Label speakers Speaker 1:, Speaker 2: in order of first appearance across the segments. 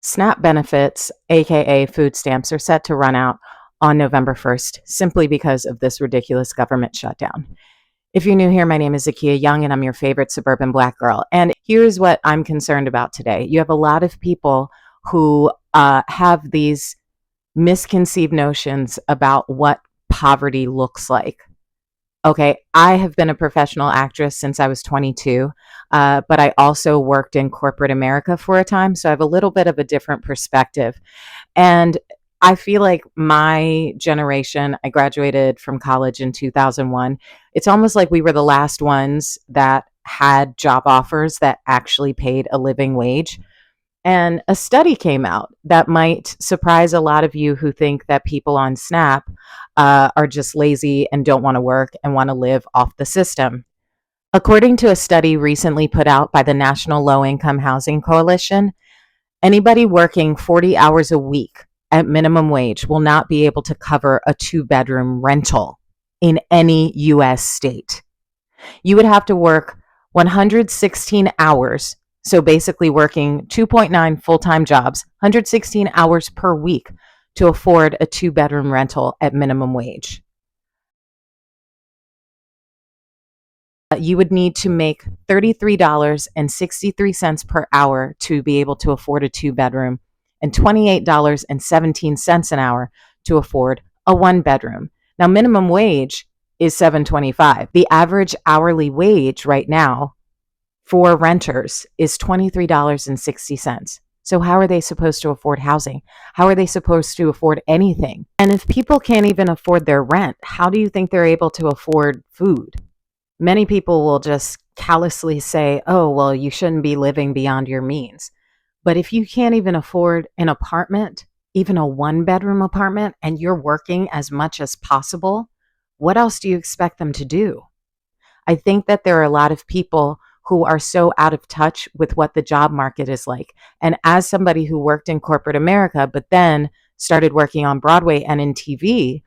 Speaker 1: SNAP benefits, aka food stamps, are set to run out on November 1st simply because of this ridiculous government shutdown. If you're new here, my name is Zakia Young and I'm your favorite suburban black girl. And here's what I'm concerned about today. You have a lot of people who have these misconceived notions about what poverty looks like. Okay, I have been a professional actress since I was 22, but I also worked in corporate America for a time, so I have a little bit of a different perspective. And I feel like my generation, I graduated from college in 2001. It's almost like we were the last ones that had job offers that actually paid a living wage. And a study came out that might surprise a lot of you who think that people on SNAP are just lazy and don't want to work and want to live off the system. According to a study recently put out by the National Low Income Housing Coalition, anybody working 40 hours a week at minimum wage will not be able to cover a two-bedroom rental in any US state. You would have to work 116 hours, so basically working 2.9 full-time jobs, 116 hours per week to afford a two-bedroom rental at minimum wage. You would need to make $33.63 per hour to be able to afford a two-bedroom and $28.17 an hour to afford a one-bedroom. Now, minimum wage is $7.25. The average hourly wage right now for renters is $23.60. So how are they supposed to afford housing? How are they supposed to afford anything? And if people can't even afford their rent, how do you think they're able to afford food? Many people will just callously say, oh, well, you shouldn't be living beyond your means. But if you can't even afford an apartment, even a one-bedroom apartment, and you're working as much as possible, what else do you expect them to do? I think that there are a lot of people who are so out of touch with what the job market is like. And as somebody who worked in corporate America, but then started working on Broadway and in TV,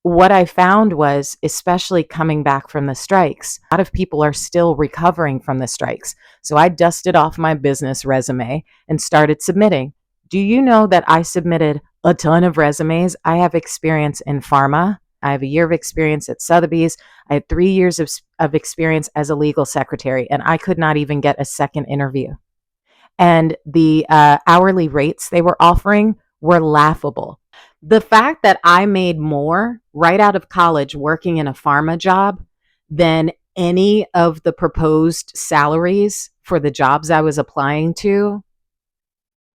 Speaker 1: what I found was, especially coming back from the strikes, a lot of people are still recovering from the strikes. So I dusted off my business resume and started submitting. Do you know that I submitted a ton of resumes? I have experience in pharma. I have a year of experience at Sotheby's. I had 3 years of experience as a legal secretary, and I could not even get a second interview. And the hourly rates they were offering were laughable. The fact that I made more right out of college working in a pharma job than any of the proposed salaries for the jobs I was applying to,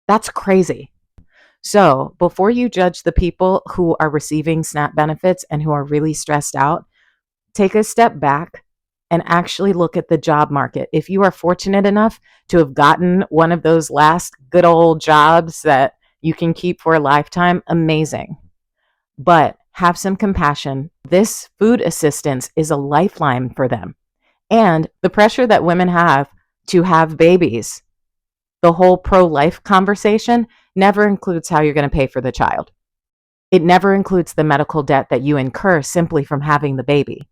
Speaker 1: that's crazy. So before you judge the people who are receiving SNAP benefits and who are really stressed out, take a step back and actually look at the job market. If you are fortunate enough to have gotten one of those last good old jobs that you can keep for a lifetime, amazing. But have some compassion. This food assistance is a lifeline for them. And the pressure that women have to have babies, the whole pro-life conversation never includes how you're going to pay for the child. It never includes the medical debt that you incur simply from having the baby.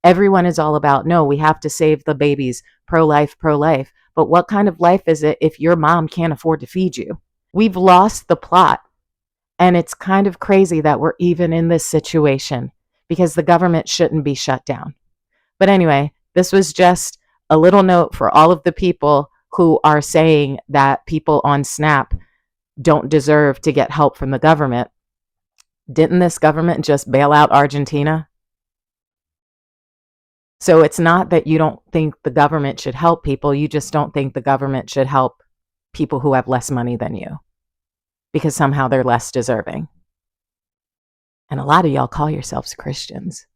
Speaker 1: Everyone is all about, no, we have to save the babies, pro-life, pro-life. But what kind of life is it if your mom can't afford to feed you? We've lost the plot. And it's kind of crazy that we're even in this situation because the government shouldn't be shut down. But anyway, this was just a little note for all of the people who are saying that people on SNAP don't deserve to get help from the government. Didn't this government just bail out Argentina? So it's not that you don't think the government should help people. You just don't think the government should help people who have less money than you because somehow they're less deserving. And a lot of y'all call yourselves Christians.